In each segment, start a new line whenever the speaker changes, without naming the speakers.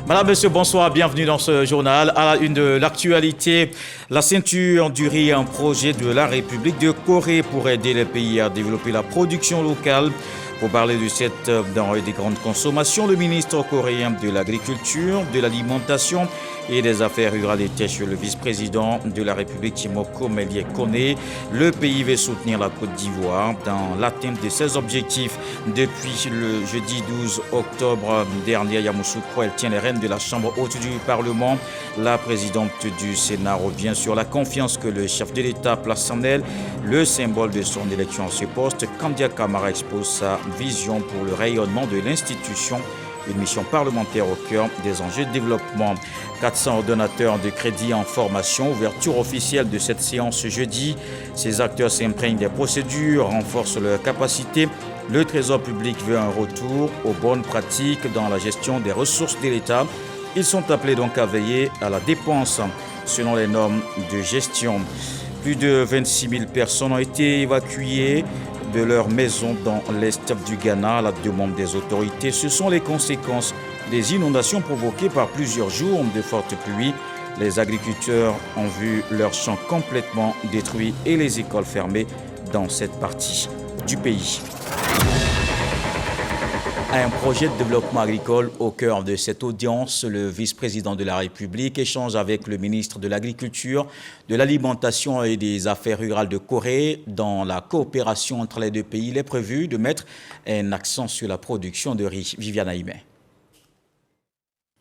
Madame, Monsieur, bonsoir, bienvenue dans ce journal. À la une de l'actualité, la ceinture du riz, un projet de la République de Corée pour aider les pays à développer la production locale. Pour parler de cette denrée de grande consommation, le ministre coréen de l'Agriculture, de l'Alimentation et des Affaires rurales était chez le vice-président de la République, Timoko Melie Kone. Le pays veut soutenir la Côte d'Ivoire dans l'atteinte de ses objectifs. Depuis le jeudi 12 octobre dernier, Yamoussoukro, elle tient les rênes de la Chambre haute du Parlement. La présidente du Sénat revient sur la confiance que le chef de l'État place en elle. Le symbole de son élection à ce poste, Kandia Camara expose sa vision pour le rayonnement de l'institution. Une mission parlementaire au cœur des enjeux de développement. 400 ordonnateurs de crédit en formation, ouverture officielle de cette séance jeudi. Ces acteurs s'imprègnent des procédures, renforcent leurs capacités. Le Trésor public veut un retour aux bonnes pratiques dans la gestion des ressources de l'État. Ils sont appelés donc à veiller à la dépense selon les normes de gestion. Plus de 26 000 personnes ont été évacuées de leur maison dans l'est du Ghana à la demande des autorités. Ce sont les conséquences des inondations provoquées par plusieurs jours de fortes pluies. Les agriculteurs ont vu leurs champs complètement détruits et les écoles fermées dans cette partie du pays. Un projet de développement agricole au cœur de cette audience, le vice-président de la République échange avec le ministre de l'Agriculture, de l'Alimentation et des Affaires rurales de Corée. Dans la coopération entre les deux pays, il est prévu de mettre un accent sur la production de riz. Viviane Aïmé.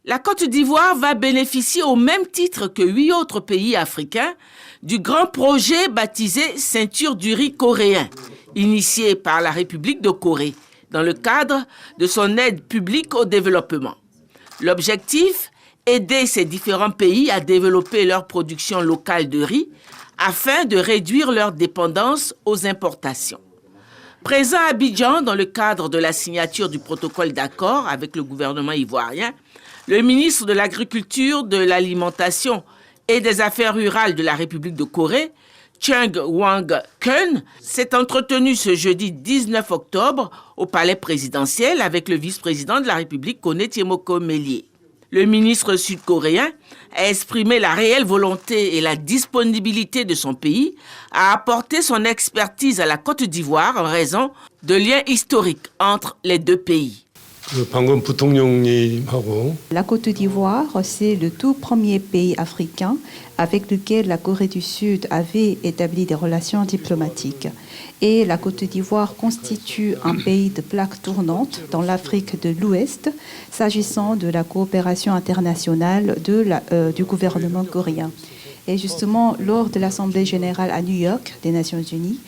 La Côte d'Ivoire va bénéficier au même titre que 8 autres pays africains du grand projet baptisé Ceinture du riz coréen, initié par la République de Corée, dans le cadre de son aide publique au développement. L'objectif, aider ces différents pays à développer leur production locale de riz afin de réduire leur dépendance aux importations. Présent à Abidjan dans le cadre de la signature du protocole d'accord avec le gouvernement ivoirien, le ministre de l'Agriculture, de l'Alimentation et des Affaires rurales de la République de Corée, Chung Wang-keun, s'est entretenu ce jeudi 19 octobre au palais présidentiel avec le vice-président de la République, Kone Timoko Melie. Le ministre sud-coréen a exprimé la réelle volonté et la disponibilité de son pays à apporter son expertise à la Côte d'Ivoire en raison de liens historiques entre les deux pays.
La Côte d'Ivoire, c'est le tout premier pays africain avec lequel la Corée du Sud avait établi des relations diplomatiques. Et la Côte d'Ivoire constitue un pays de plaque tournante dans l'Afrique de l'Ouest, s'agissant de la coopération internationale du gouvernement coréen. Et justement, lors de l'Assemblée générale à New York des Nations Unies,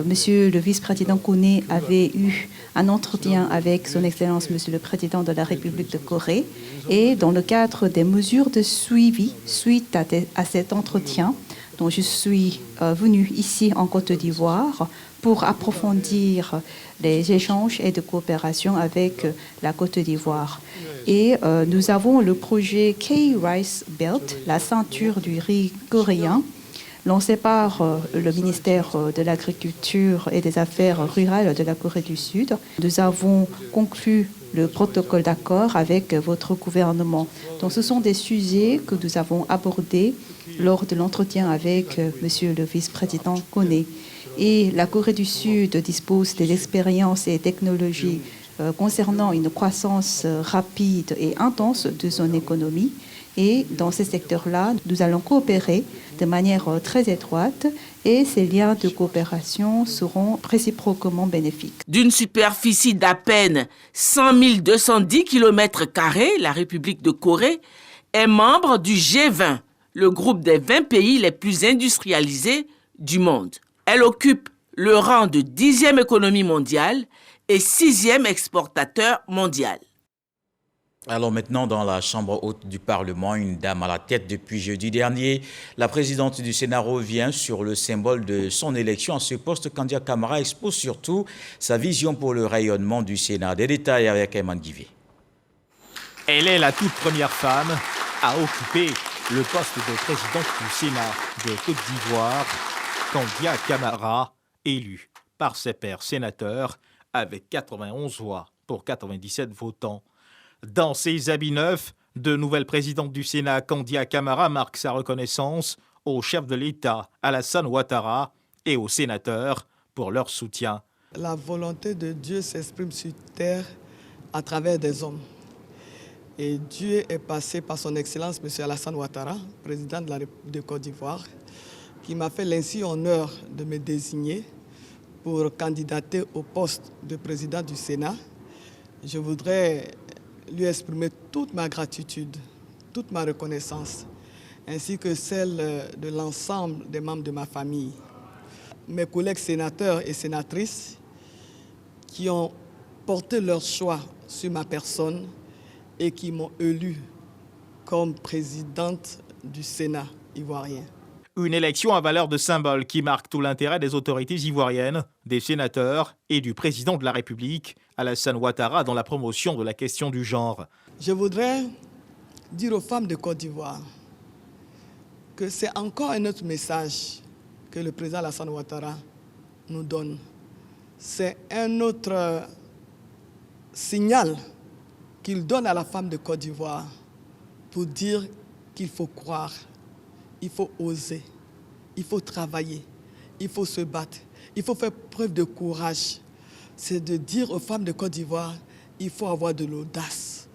Monsieur le vice-président Kone avait eu un entretien avec son Excellence Monsieur le Président de la République de Corée. Et dans le cadre des mesures de suivi suite à cet entretien, dont je suis venue ici en Côte d'Ivoire pour approfondir les échanges et de coopération avec la Côte d'Ivoire. Et nous avons le projet K-Rice Belt, la ceinture du riz coréen, lancé par le ministère de l'Agriculture et des Affaires rurales de la Corée du Sud. Nous avons conclu le protocole d'accord avec votre gouvernement. Donc ce sont des sujets que nous avons abordés lors de l'entretien avec monsieur le vice-président Kone. Et la Corée du Sud dispose des expériences et technologies concernant une croissance rapide et intense de son économie. Et dans ces secteurs-là, nous allons coopérer de manière très étroite et ces liens de coopération seront réciproquement bénéfiques.
D'une superficie d'à peine 100 210 km², la République de Corée est membre du G20, le groupe des 20 pays les plus industrialisés du monde. Elle occupe le rang de 10e économie mondiale et 6e exportateur mondial.
Alors maintenant, dans la Chambre haute du Parlement, une dame à la tête depuis jeudi dernier. La présidente du Sénat revient sur le symbole de son élection à ce poste. Kandia Camara expose surtout sa vision pour le rayonnement du Sénat. Des détails avec Ayman Guivé.
Elle est la toute première femme à occuper le poste de présidente du Sénat de Côte d'Ivoire, Kandia Camara, élue par ses pairs sénateurs avec 91 voix pour 97 votants. Dans ses habits neufs, De nouvelle présidente du Sénat, Kandia Camara, marque sa reconnaissance au chef de l'État, Alassane Ouattara, et aux sénateurs pour leur soutien.
La volonté de Dieu s'exprime sur terre à travers des hommes. Et Dieu est passé par son Excellence, M. Alassane Ouattara, président de Côte d'Ivoire, qui m'a fait l'ainsi honneur de me désigner pour candidater au poste de président du Sénat. Je voudrais lui exprimer toute ma gratitude, toute ma reconnaissance, ainsi que celle de l'ensemble des membres de ma famille. Mes collègues sénateurs et sénatrices qui ont porté leur choix sur ma personne et qui m'ont élu comme présidente du Sénat ivoirien.
Une élection à valeur de symbole qui marque tout l'intérêt des autorités ivoiriennes, des sénateurs et du président de la République, Alassane Ouattara, dans la promotion de la question du genre.
Je voudrais dire aux femmes de Côte d'Ivoire que c'est encore un autre message que le président Alassane Ouattara nous donne. C'est un autre signal qu'il donne à la femme de Côte d'Ivoire pour dire qu'il faut croire, il faut oser, il faut travailler, il faut se battre, il faut faire preuve de courage. C'est de dire aux femmes de Côte d'Ivoire, il faut avoir de l'audace,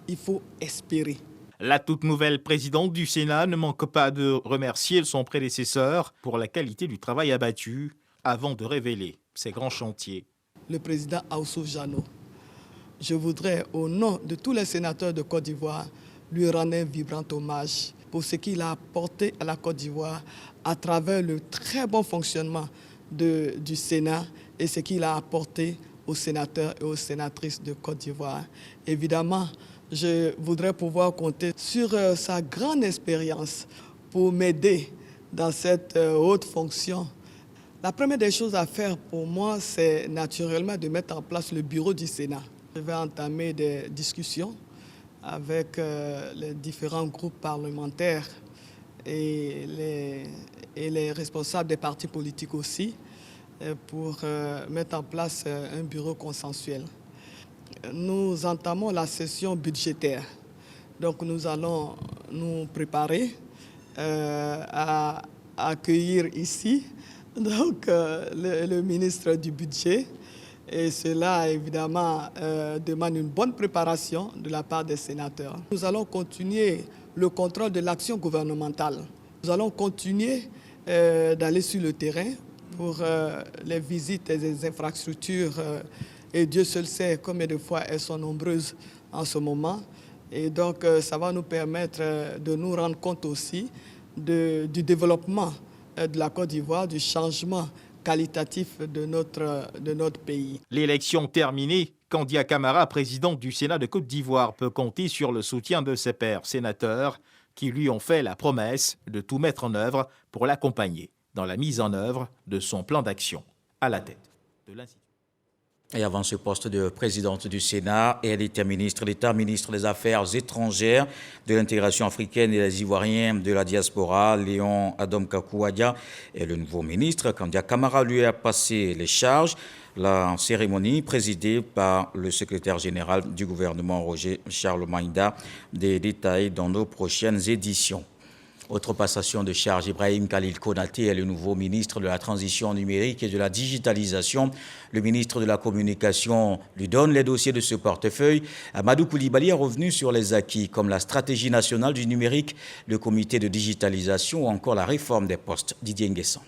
il faut espérer.
La toute nouvelle présidente du Sénat ne manque pas de remercier son prédécesseur pour la qualité du travail abattu avant de révéler ses grands chantiers.
Le président Aoussouf Jano, je voudrais, au nom de tous les sénateurs de Côte d'Ivoire, lui rendre un vibrant hommage pour ce qu'il a apporté à la Côte d'Ivoire à travers le très bon fonctionnement du Sénat et ce qu'il a apporté aux sénateurs et aux sénatrices de Côte d'Ivoire. Évidemment, je voudrais pouvoir compter sur sa grande expérience pour m'aider dans cette haute fonction. La première des choses à faire pour moi, c'est naturellement de mettre en place le bureau du Sénat. Je vais entamer des discussions avec les différents groupes parlementaires et les responsables des partis politiques aussi pour mettre en place un bureau consensuel. Nous entamons la session budgétaire. Donc nous allons nous préparer à accueillir ici le ministre du Budget. Et cela, évidemment, demande une bonne préparation de la part des sénateurs. Nous allons continuer le contrôle de l'action gouvernementale. Nous allons continuer d'aller sur le terrain pour les visites et les infrastructures. Et Dieu seul sait combien de fois elles sont nombreuses en ce moment. Et donc, ça va nous permettre de nous rendre compte aussi du développement de la Côte d'Ivoire, du changement qualitatif de notre pays.
L'élection terminée, Kandia Camara, présidente du Sénat de Côte d'Ivoire, peut compter sur le soutien de ses pairs sénateurs qui lui ont fait la promesse de tout mettre en œuvre pour l'accompagner dans la mise en œuvre de son plan d'action à la tête de l'Institut.
Et avant ce poste de présidente du Sénat, elle était ministre d'État, ministre des Affaires étrangères, de l'intégration africaine et des Ivoiriens de la diaspora. Léon Adam Kakouadia est le nouveau ministre. Kandia Camara lui a passé les charges. La cérémonie présidée par le secrétaire général du gouvernement, Roger Charles Maïda, des détails dans nos prochaines éditions. Autre passation de charge, Ibrahim Khalil Konaté est le nouveau ministre de la Transition numérique et de la digitalisation. Le ministre de la Communication lui donne les dossiers de ce portefeuille. Amadou Koulibaly est revenu sur les acquis comme la stratégie nationale du numérique, le comité de digitalisation ou encore la réforme des postes. Didier Nguessan.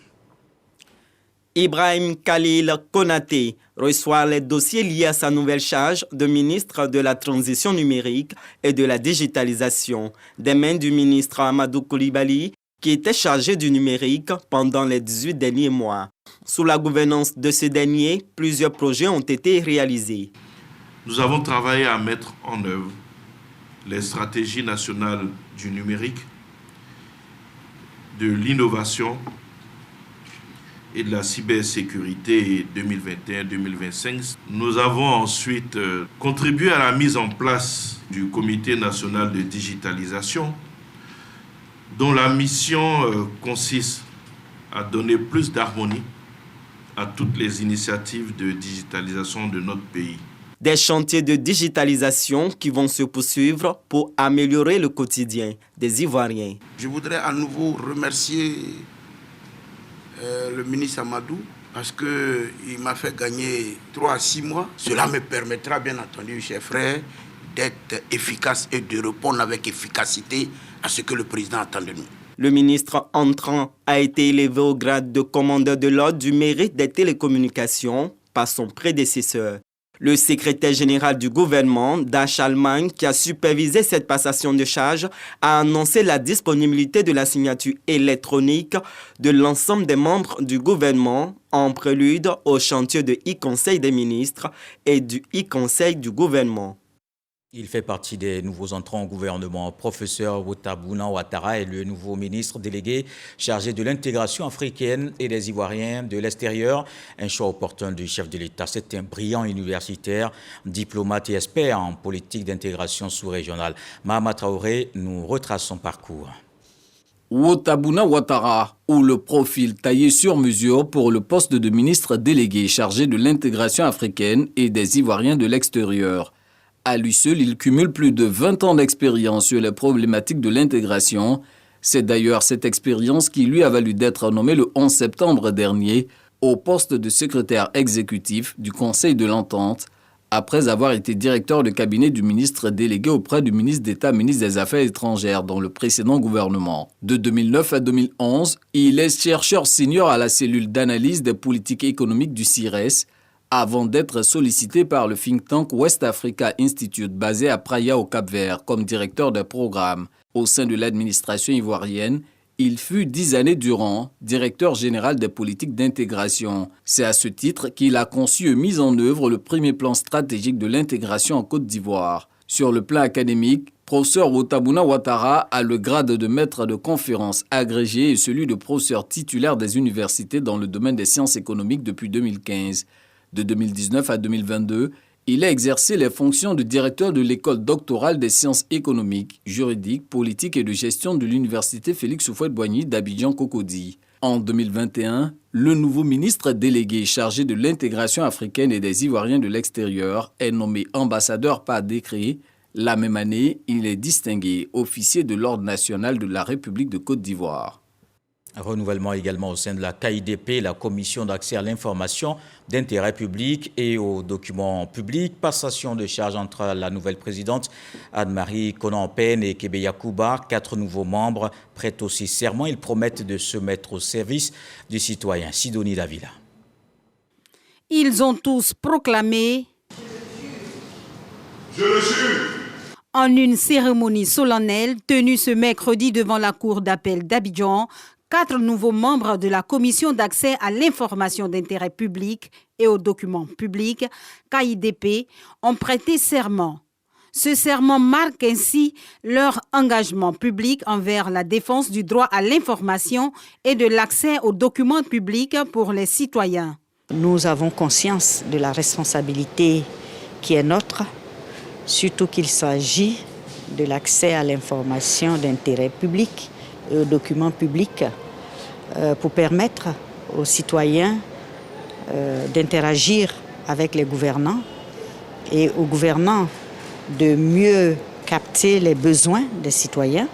Ibrahim Khalil Konaté reçoit les dossiers liés à sa nouvelle charge de ministre de la Transition numérique et de la digitalisation des mains du ministre Amadou Koulibaly, qui était chargé du numérique pendant les 18 derniers mois. Sous la gouvernance de ce dernier, plusieurs projets ont été réalisés.
Nous avons travaillé à mettre en œuvre les stratégies nationales du numérique, de l'innovation et de la cybersécurité 2021-2025. Nous avons ensuite contribué à la mise en place du Comité national de digitalisation, dont la mission consiste à donner plus d'harmonie à toutes les initiatives de digitalisation de notre pays.
Des chantiers de digitalisation qui vont se poursuivre pour améliorer le quotidien des Ivoiriens.
Je voudrais à nouveau remercier le ministre Amadou parce qu'il m'a fait gagner 3 à 6 mois. Cela me permettra bien entendu, chers frères, d'être efficace et de répondre avec efficacité à ce que le président attend de nous.
Le ministre entrant a été élevé au grade de commandeur de l'ordre du mérite des télécommunications par son prédécesseur. Le secrétaire général du gouvernement, Dash Allemagne, qui a supervisé cette passation de charge, a annoncé la disponibilité de la signature électronique de l'ensemble des membres du gouvernement en prélude au chantier de e-Conseil des ministres et du e-Conseil du gouvernement.
Il fait partie des nouveaux entrants au gouvernement. Professeur Woutabuna Ouattara est le nouveau ministre délégué chargé de l'intégration africaine et des Ivoiriens de l'extérieur. Un choix opportun du chef de l'État. C'est un brillant universitaire, diplomate et expert en politique d'intégration sous-régionale. Mahama Traoré nous retrace son parcours.
Woutabuna Ouattara, ou le profil taillé sur mesure pour le poste de ministre délégué chargé de l'intégration africaine et des Ivoiriens de l'extérieur. À lui seul, il cumule plus de 20 ans d'expérience sur les problématiques de l'intégration. C'est d'ailleurs cette expérience qui lui a valu d'être nommé le 11 septembre dernier au poste de secrétaire exécutif du Conseil de l'Entente, après avoir été directeur de cabinet du ministre délégué auprès du ministre d'État, ministre des Affaires étrangères dans le précédent gouvernement. De 2009 à 2011, il est chercheur senior à la cellule d'analyse des politiques économiques du CIRES, avant d'être sollicité par le think tank West Africa Institute basé à Praia au Cap-Vert comme directeur des programmes. Au sein de l'administration ivoirienne, il fut 10 années durant directeur général des politiques d'intégration. C'est à ce titre qu'il a conçu et mis en œuvre le premier plan stratégique de l'intégration en Côte d'Ivoire. Sur le plan académique, professeur Woutabuna Ouattara a le grade de maître de conférences agrégé et celui de professeur titulaire des universités dans le domaine des sciences économiques depuis 2015. De 2019 à 2022, il a exercé les fonctions de directeur de l'école doctorale des sciences économiques, juridiques, politiques et de gestion de l'université Félix Houphouët-Boigny d'Abidjan-Cocody. En 2021, le nouveau ministre délégué chargé de l'intégration africaine et des Ivoiriens de l'extérieur est nommé ambassadeur par décret. La même année, il est distingué officier de l'Ordre national de la République de Côte d'Ivoire.
Renouvellement également au sein de la KIDP, la Commission d'accès à l'information d'intérêt public et aux documents publics. Passation de charge entre la nouvelle présidente Anne-Marie Konan-Payne et Kébé Yacouba. 4 nouveaux membres prêtent aussi serment. Ils promettent de se mettre au service du citoyen. Sidonie Davila.
Ils ont tous proclamé « Je le jure » en une cérémonie solennelle tenue ce mercredi devant la cour d'appel d'Abidjan. 4 nouveaux membres de la Commission d'accès à l'information d'intérêt public et aux documents publics, KIDP, ont prêté serment. Ce serment marque ainsi leur engagement public envers la défense du droit à l'information et de l'accès aux documents publics pour les citoyens.
Nous avons conscience de la responsabilité qui est nôtre, surtout qu'il s'agit de l'accès à l'information d'intérêt public et aux documents publics pour permettre aux citoyens d'interagir avec les gouvernants et aux gouvernants de mieux capter les besoins des citoyens.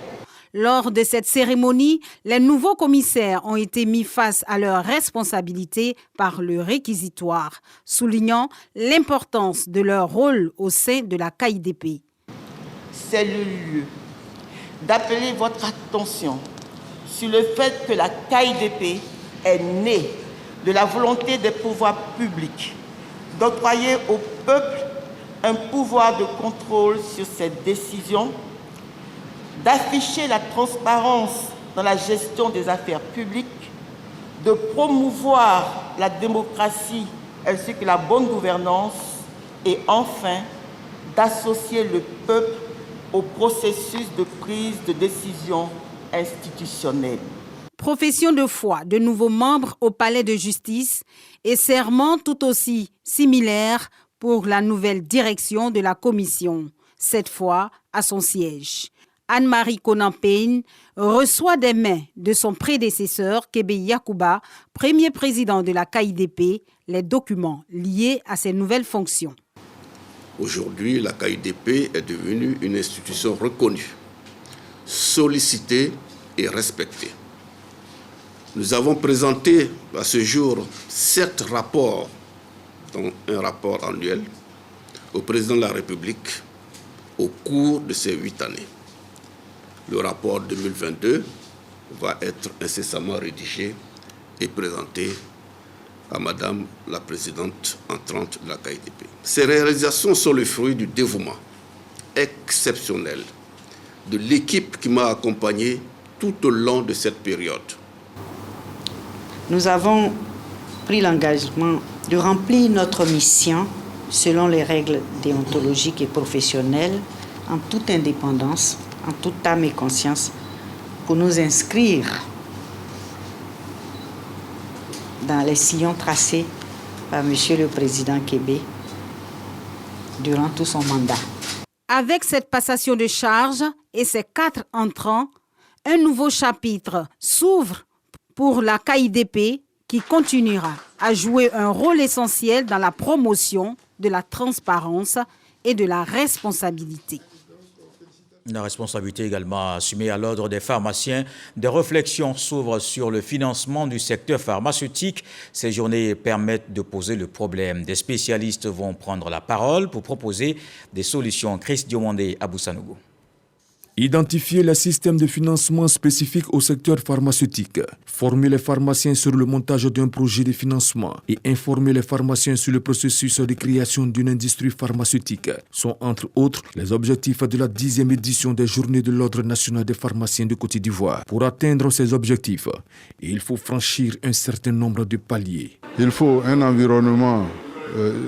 Lors de cette cérémonie, les nouveaux commissaires ont été mis face à leurs responsabilités par le réquisitoire, soulignant l'importance de leur rôle au sein de la KIDP.
C'est le lieu d'appeler votre attention sur le fait que la KIDP est née de la volonté des pouvoirs publics d'octroyer au peuple un pouvoir de contrôle sur ses décisions, d'afficher la transparence dans la gestion des affaires publiques, de promouvoir la démocratie ainsi que la bonne gouvernance et enfin d'associer le peuple au processus de prise de décision institutionnelle.
Profession de foi de nouveaux membres au palais de justice et serment tout aussi similaire pour la nouvelle direction de la commission, cette fois à son siège. Anne-Marie Konan-Payne reçoit des mains de son prédécesseur, Kébé Yacouba, premier président de la KIDP, les documents liés à ses nouvelles fonctions.
Aujourd'hui, la KIDP est devenue une institution reconnue, sollicitée et respectée. Nous avons présenté à ce jour 7 rapports, dont un rapport annuel, au président de la République au cours de ces 8 années. Le rapport 2022 va être incessamment rédigé et présenté à Madame la Présidente entrante de la KIDP. Ces réalisations sont le fruit du dévouement exceptionnel de l'équipe qui m'a accompagné tout au long de cette période.
Nous avons pris l'engagement de remplir notre mission selon les règles déontologiques et professionnelles, en toute indépendance, en toute âme et conscience, pour nous inscrire dans les sillons tracés par M. le Président Kébé durant tout son mandat.
Avec cette passation de charge et ces 4 entrants, un nouveau chapitre s'ouvre pour la KIDP qui continuera à jouer un rôle essentiel dans la promotion de la transparence et de la responsabilité.
La responsabilité également assumée à l'ordre des pharmaciens. Des réflexions s'ouvrent sur le financement du secteur pharmaceutique. Ces journées permettent de poser le problème. Des spécialistes vont prendre la parole pour proposer des solutions. Chris Diomandé, Aboussanougou.
Identifier les systèmes de financement spécifiques au secteur pharmaceutique, former les pharmaciens sur le montage d'un projet de financement et informer les pharmaciens sur le processus de création d'une industrie pharmaceutique sont entre autres les objectifs de la 10e édition des Journées de l'Ordre national des pharmaciens de Côte d'Ivoire. Pour atteindre ces objectifs, il faut franchir un certain nombre de paliers.
Il faut un environnement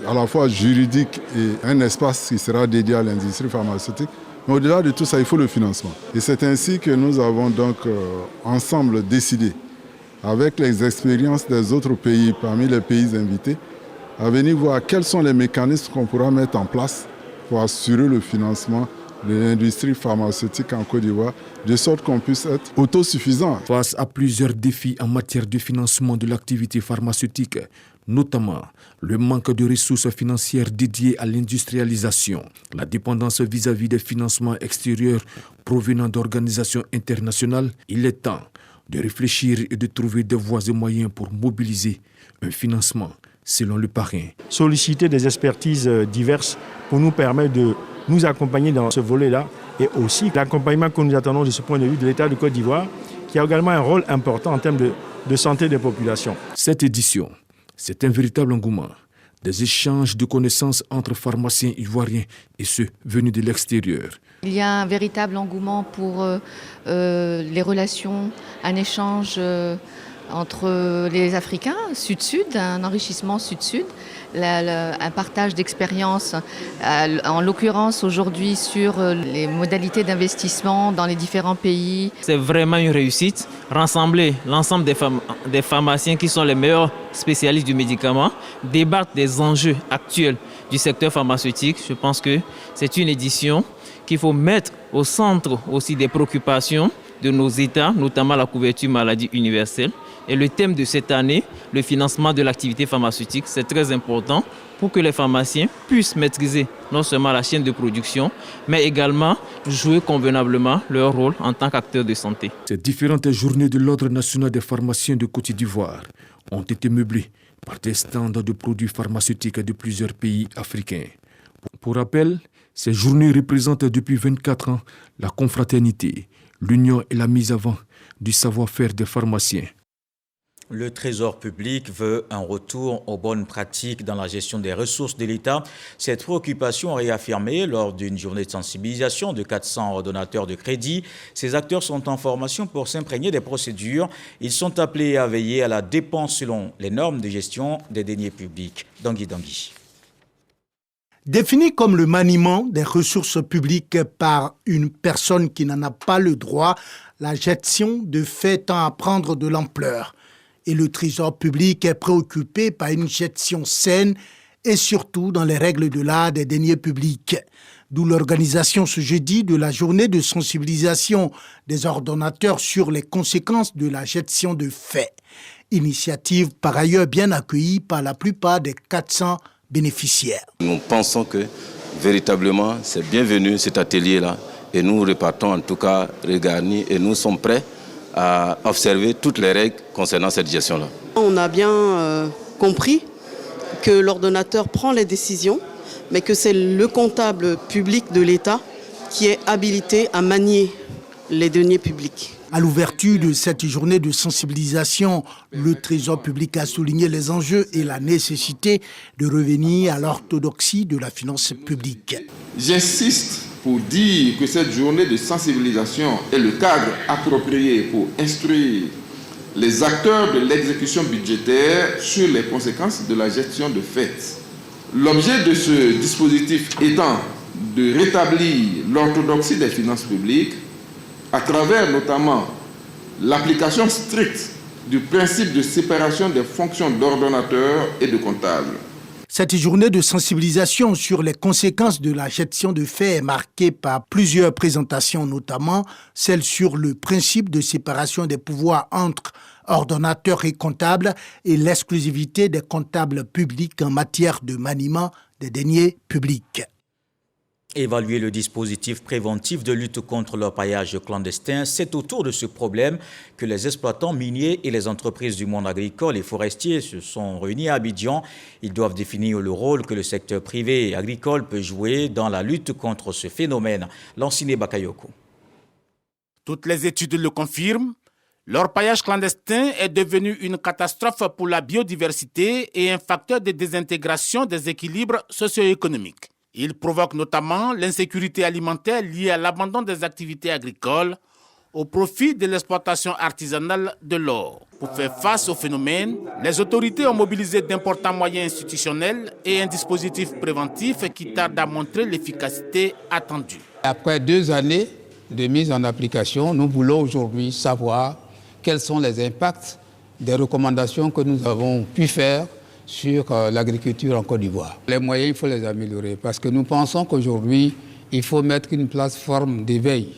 à la fois juridique et un espace qui sera dédié à l'industrie pharmaceutique. Mais au-delà de tout ça, il faut le financement. Et c'est ainsi que nous avons donc ensemble décidé, avec les expériences des autres pays parmi les pays invités, à venir voir quels sont les mécanismes qu'on pourra mettre en place pour assurer le financement de l'industrie pharmaceutique en Côte d'Ivoire, de sorte qu'on puisse être autosuffisant.
Face à plusieurs défis en matière de financement de l'activité pharmaceutique, notamment le manque de ressources financières dédiées à l'industrialisation, la dépendance vis-à-vis des financements extérieurs provenant d'organisations internationales, il est temps de réfléchir et de trouver des voies et moyens pour mobiliser un financement selon le parrain.
Solliciter des expertises diverses pour nous permettre de nous accompagner dans ce volet-là et aussi l'accompagnement que nous attendons de ce point de vue de l'État de Côte d'Ivoire qui a également un rôle important en termes de santé des populations.
Cette édition, c'est un véritable engouement, des échanges de connaissances entre pharmaciens ivoiriens et ceux venus de l'extérieur.
Il y a un véritable engouement pour les relations, un échange entre les Africains, Sud-Sud, un enrichissement Sud-Sud, un partage d'expériences, en l'occurrence aujourd'hui sur les modalités d'investissement dans les différents pays.
C'est vraiment une réussite, rassembler l'ensemble des pharmaciens qui sont les meilleurs spécialistes du médicament, débattre des enjeux actuels du secteur pharmaceutique. Je pense que c'est une édition qu'il faut mettre au centre aussi des préoccupations de nos États, notamment la couverture maladie universelle. Et le thème de cette année, le financement de l'activité pharmaceutique, c'est très important pour que les pharmaciens puissent maîtriser non seulement la chaîne de production, mais également jouer convenablement leur rôle en tant qu'acteurs de santé.
Ces différentes journées de l'Ordre national des pharmaciens de Côte d'Ivoire ont été meublées par des stands de produits pharmaceutiques de plusieurs pays africains. Pour rappel, ces journées représentent depuis 24 ans la confraternité, l'union et la mise avant du savoir-faire des pharmaciens.
Le Trésor public veut un retour aux bonnes pratiques dans la gestion des ressources de l'État. Cette préoccupation est réaffirmée lors d'une journée de sensibilisation de 400 ordonnateurs de crédit. Ces acteurs sont en formation pour s'imprégner des procédures. Ils sont appelés à veiller à la dépense selon les normes de gestion des deniers publics. Dangui.
Défini comme le maniement des ressources publiques par une personne qui n'en a pas le droit, la gestion de fait tend à prendre de l'ampleur. Et le Trésor public est préoccupé par une gestion saine et surtout dans les règles de l'art des deniers publics. D'où l'organisation ce jeudi de la journée de sensibilisation des ordonnateurs sur les conséquences de la gestion de fait. Initiative par ailleurs bien accueillie par la plupart des 400 bénéficiaires.
Nous pensons que véritablement, c'est bienvenu cet atelier-là. Et nous repartons en tout cas regarnis et nous sommes prêts à observer toutes les règles concernant cette gestion-là.
On a bien compris que l'ordonnateur prend les décisions, mais que c'est le comptable public de l'État qui est habilité à manier les deniers publics.
À l'ouverture de cette journée de sensibilisation, le Trésor public a souligné les enjeux et la nécessité de revenir à l'orthodoxie de la finance publique.
J'insiste pour dire que cette journée de sensibilisation est le cadre approprié pour instruire les acteurs de l'exécution budgétaire sur les conséquences de la gestion de fait. L'objet de ce dispositif étant de rétablir l'orthodoxie des finances publiques à travers notamment l'application stricte du principe de séparation des fonctions d'ordonnateur et de comptable.
Cette journée de sensibilisation sur les conséquences de la gestion de faits est marquée par plusieurs présentations, notamment celle sur le principe de séparation des pouvoirs entre ordonnateurs et comptables et l'exclusivité des comptables publics en matière de maniement des deniers publics.
Évaluer le dispositif préventif de lutte contre l'orpaillage clandestin, c'est autour de ce problème que les exploitants miniers et les entreprises du monde agricole et forestier se sont réunis à Abidjan. Ils doivent définir le rôle que le secteur privé et agricole peut jouer dans la lutte contre ce phénomène. Lanciné Bakayoko.
Toutes les études le confirment. L'orpaillage clandestin est devenu une catastrophe pour la biodiversité et un facteur de désintégration des équilibres socio-économiques. Il provoque notamment l'insécurité alimentaire liée à l'abandon des activités agricoles au profit de l'exploitation artisanale de l'or. Pour faire face au phénomène, les autorités ont mobilisé d'importants moyens institutionnels et un dispositif préventif qui tarde à montrer l'efficacité attendue.
Après 2 années de mise en application, nous voulons aujourd'hui savoir quels sont les impacts des recommandations que nous avons pu faire sur l'agriculture en Côte d'Ivoire. Les moyens, il faut les améliorer parce que nous pensons qu'aujourd'hui, il faut mettre une plateforme d'éveil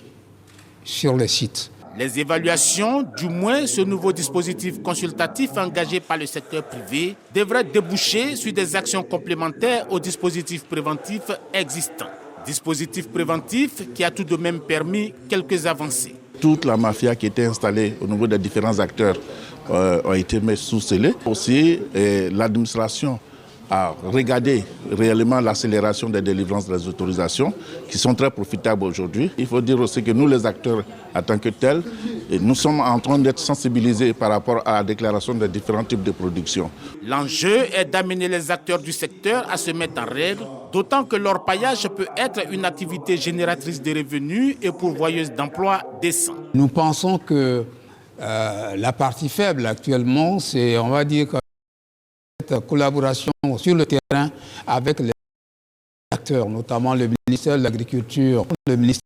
sur les sites.
Les évaluations, du moins ce nouveau dispositif consultatif engagé par le secteur privé, devraient déboucher sur des actions complémentaires aux dispositifs préventifs existants. Dispositif préventif qui a tout de même permis quelques avancées.
Toute la mafia qui était installée au niveau des différents acteurs ont été mis sous scellé. Aussi, l'administration a regardé réellement l'accélération des délivrances des autorisations qui sont très profitables aujourd'hui. Il faut dire aussi que nous, les acteurs en tant que tels, nous sommes en train d'être sensibilisés par rapport à la déclaration des différents types de production.
L'enjeu est d'amener les acteurs du secteur à se mettre en règle, d'autant que l'orpaillage peut être une activité génératrice de revenus et pourvoyeuse d'emplois décents.
Nous pensons que la partie faible actuellement, c'est, on va dire, cette collaboration sur le terrain avec les acteurs, notamment le ministère de l'Agriculture, le ministère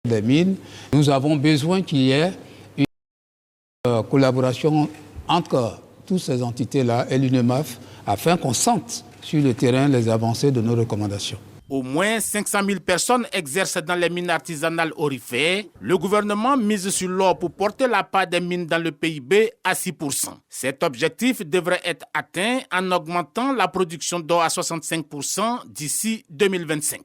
des Mines. Nous avons besoin qu'il y ait une collaboration entre toutes ces entités-là et l'UNEMAF afin qu'on sente sur le terrain les avancées de nos recommandations.
Au moins 500 000 personnes exercent dans les mines artisanales aurifères. Le gouvernement mise sur l'or pour porter la part des mines dans le PIB à 6%. Cet objectif devrait être atteint en augmentant la production d'or à 65% d'ici 2025.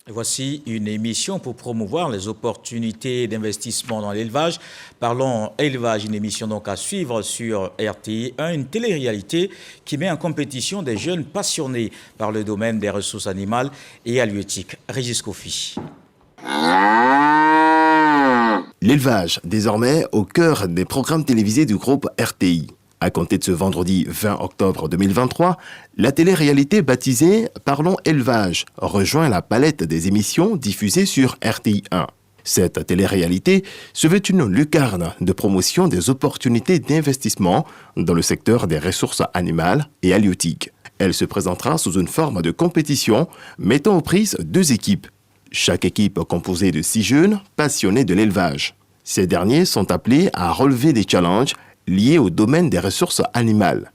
Voici une émission pour promouvoir les opportunités d'investissement dans l'élevage. Parlons élevage, une émission donc à suivre sur RTI1, une télé-réalité qui met en compétition des jeunes passionnés par le domaine des ressources animales et halieutiques. Régis Kofi.
L'élevage, désormais au cœur des programmes télévisés du groupe RTI. À compter de ce vendredi 20 octobre 2023, la télé-réalité baptisée « Parlons élevage » rejoint la palette des émissions diffusées sur RTI1. Cette télé-réalité se veut une lucarne de promotion des opportunités d'investissement dans le secteur des ressources animales et halieutiques. Elle se présentera sous une forme de compétition mettant aux prises 2 équipes. Chaque équipe composée de 6 jeunes passionnés de l'élevage. Ces derniers sont appelés à relever des challenges liés au domaine des ressources animales.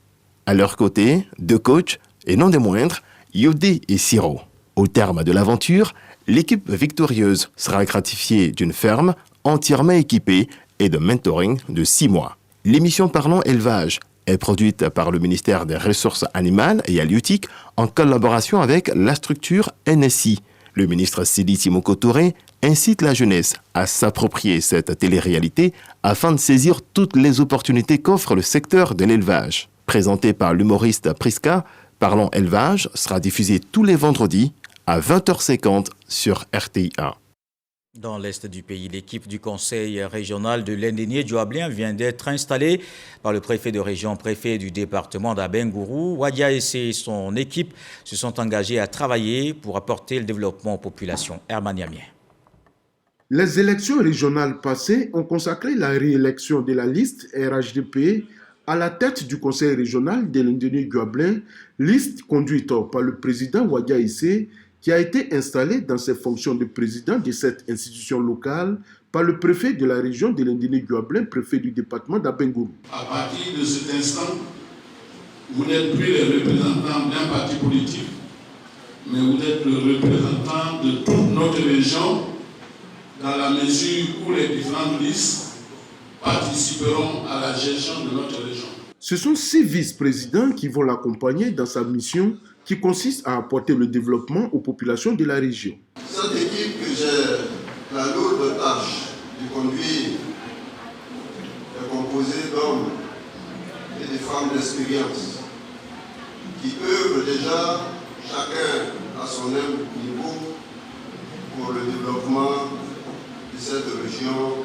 À leur côté, 2 coachs, et non des moindres, Yodé et Siro. Au terme de l'aventure, l'équipe victorieuse sera gratifiée d'une ferme entièrement équipée et de mentoring de 6 mois. L'émission Parlons élevage est produite par le ministère des Ressources animales et halieutiques en collaboration avec la structure NSI. Le ministre Sidi Simoko Touré incite la jeunesse à s'approprier cette télé-réalité afin de saisir toutes les opportunités qu'offre le secteur de l'élevage. Présenté par l'humoriste Priska, Parlons Élevage sera diffusé tous les vendredis à 20h50 sur RTI1.
Dans l'est du pays, l'équipe du conseil régional de l'Indénié-Dioablin vient d'être installée par le préfet de région, préfet du département d'Abengourou. Wadia et son équipe se sont engagés à travailler pour apporter le développement aux populations. Herman Yamien.
Les élections régionales passées ont consacré la réélection de la liste RHDP à la tête du conseil régional de l'Indénié-Dioablin, liste conduite par le président Wadia Issé, qui a été installé dans ses fonctions de président de cette institution locale par le préfet de la région de l'Indénié-Dioablin, préfet du département d'Abengourou.
À partir de cet instant, vous n'êtes plus les représentants d'un parti politique, mais vous êtes le représentant de toute notre région, dans la mesure où les différentes listes participeront à la gestion de notre région.
Ce sont 6 vice-présidents qui vont l'accompagner dans sa mission qui consiste à apporter le développement aux populations de la région.
Cette équipe que j'ai la lourde tâche de conduire est composée d'hommes et de femmes d'expérience qui œuvrent déjà chacun à son même niveau pour le développement de cette région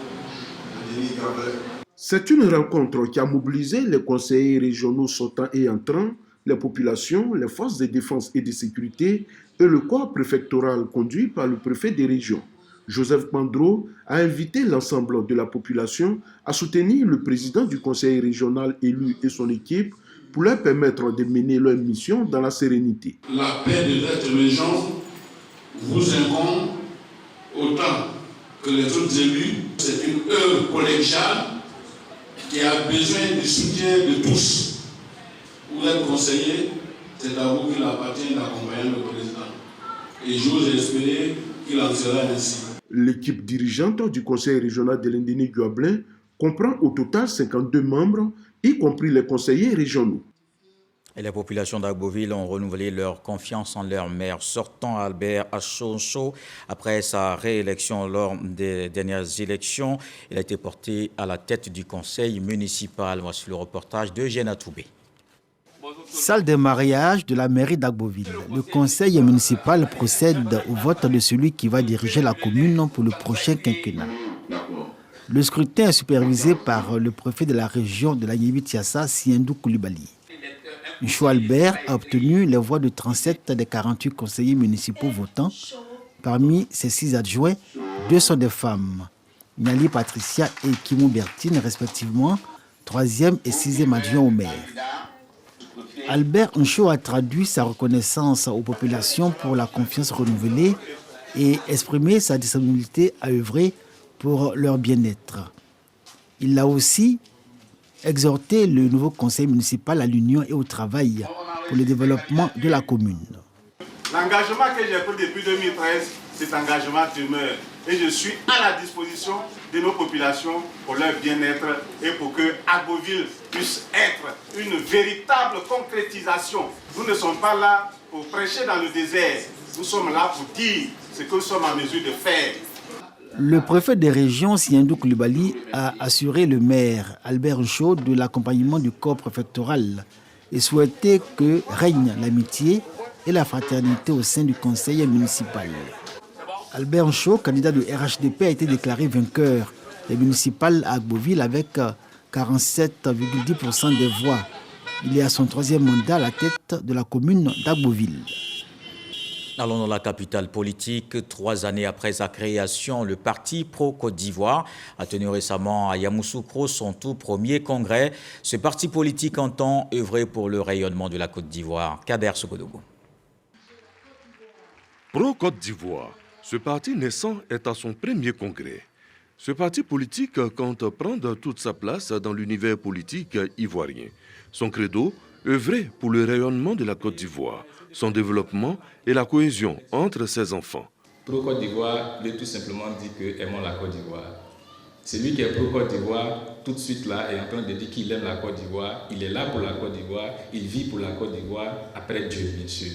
de l'Indénié-Dioablin.
C'est une rencontre qui a mobilisé les conseillers régionaux sortants et entrants, les populations, les forces de défense et de sécurité et le corps préfectoral conduit par le préfet des régions. Joseph Pandro a invité l'ensemble de la population à soutenir le président du conseil régional élu et son équipe pour leur permettre de mener leur mission dans la sérénité.
La paix de cette région vous incombe autant que les autres élus. C'est une œuvre collégiale qui a besoin du soutien de tous. Vous êtes conseiller, c'est à vous qu'il appartient d'accompagner le président. Et j'ose espérer qu'il en sera ainsi.
L'équipe dirigeante du conseil régional de l'Indénié-Dioablin comprend au total 52 membres, y compris les conseillers régionaux.
Et les populations d'Agboville ont renouvelé leur confiance en leur maire sortant, Albert Achoncho. Après sa réélection lors des dernières élections, il a été porté à la tête du conseil municipal. Voici le reportage d'Eugène Atoubé.
Salle de mariage de la mairie d'Agboville. Le conseil municipal procède au vote de celui qui va diriger la commune pour le prochain quinquennat. Le scrutin est supervisé par le préfet de la région de l'Agniébi-Tiassa, Siendou Koulibaly. Nchou Albert a obtenu les voix de 37 des 48 conseillers municipaux votants. Parmi ces 6 adjoints, 2 sont des femmes, Niali Patricia et Kimou Bertine, respectivement 3e et 6e adjoints au maire. Albert Nchou a traduit sa reconnaissance aux populations pour la confiance renouvelée et exprimé sa disponibilité à œuvrer pour leur bien-être. Il a aussi exhorté le nouveau conseil municipal à l'union et au travail pour le développement de la commune.
L'engagement que j'ai pris depuis 2013, cet engagement demeure et je suis à la disposition de nos populations pour leur bien-être et pour que Agboville puisse être une véritable concrétisation. Nous ne sommes pas là pour prêcher dans le désert, nous sommes là pour dire ce que nous sommes en mesure de faire.
Le préfet des régions, Siendou Koulibaly, a assuré le maire Albert Nchou de l'accompagnement du corps préfectoral et souhaitait que règne l'amitié et la fraternité au sein du conseil municipal. Albert Nchou, candidat de RHDP, a été déclaré vainqueur des municipales à Agboville avec 47,10% des voix. Il est à son 3e mandat à la tête de la commune d'Agboville.
Allons dans la capitale politique. 3 années après sa création, le parti pro-Côte d'Ivoire a tenu récemment à Yamoussoukro son tout premier congrès. Ce parti politique entend œuvrer pour le rayonnement de la Côte d'Ivoire. Kader Sokodogo.
Pro-Côte d'Ivoire, ce parti naissant est à son premier congrès. Ce parti politique compte prendre toute sa place dans l'univers politique ivoirien. Son credo, œuvrer pour le rayonnement de la Côte d'Ivoire, son développement et la cohésion entre ses enfants.
Pro Côte d'Ivoire veut tout simplement dire que aimons la Côte d'Ivoire.
Celui qui est pro-Côte d'Ivoire, tout de suite là, est en train de dire qu'il aime la Côte d'Ivoire, il est là pour la Côte d'Ivoire, il vit pour la Côte d'Ivoire, après Dieu, bien sûr.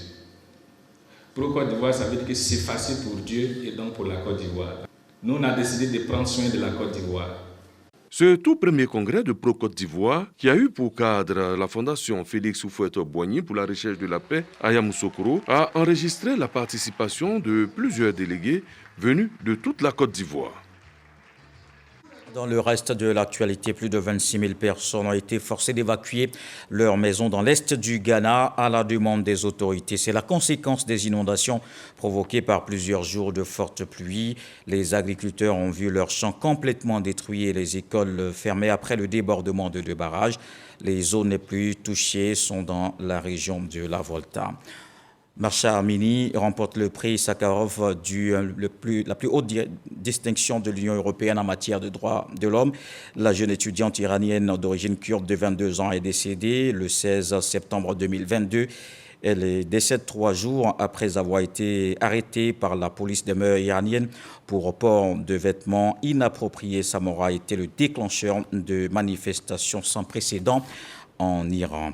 Pro-Côte d'Ivoire, ça veut dire que c'est facile pour Dieu et donc pour la Côte d'Ivoire. Nous, on a décidé de prendre soin de la Côte d'Ivoire.
Ce tout premier congrès de Pro-Côte d'Ivoire, qui a eu pour cadre la fondation Félix Houphouët-Boigny pour la recherche de la paix à Yamoussoukro, a enregistré la participation de plusieurs délégués venus de toute la Côte d'Ivoire.
Dans le reste de l'actualité, plus de 26 000 personnes ont été forcées d'évacuer leur maison dans l'est du Ghana à la demande des autorités. C'est la conséquence des inondations provoquées par plusieurs jours de fortes pluies. Les agriculteurs ont vu leurs champs complètement détruits et les écoles fermées après le débordement de 2 barrages. Les zones les plus touchées sont dans la région de la Volta. Mahsa Amini remporte le prix Sakharov, la plus haute distinction de l'Union européenne en matière de droits de l'homme. La jeune étudiante iranienne d'origine kurde de 22 ans est décédée le 16 septembre 2022. Elle est décédée 3 jours après avoir été arrêtée par la police des mœurs iranienne pour port de vêtements inappropriés. Sa mort a été le déclencheur de manifestations sans précédent en Iran.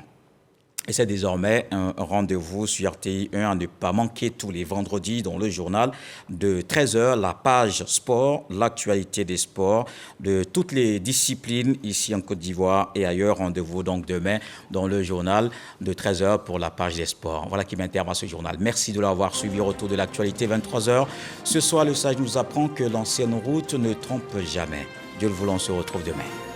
Et c'est désormais un rendez-vous sur RTI 1 à ne pas manquer tous les vendredis dans le journal de 13h, la page sport, l'actualité des sports de toutes les disciplines ici en Côte d'Ivoire et ailleurs. Rendez-vous donc demain dans le journal de 13h pour la page des sports. Voilà qui m'intervient à ce journal. Merci de l'avoir suivi. Retour de l'actualité 23h. Ce soir, le sage nous apprend que l'ancienne route ne trompe jamais. Dieu le voulant, on se retrouve demain.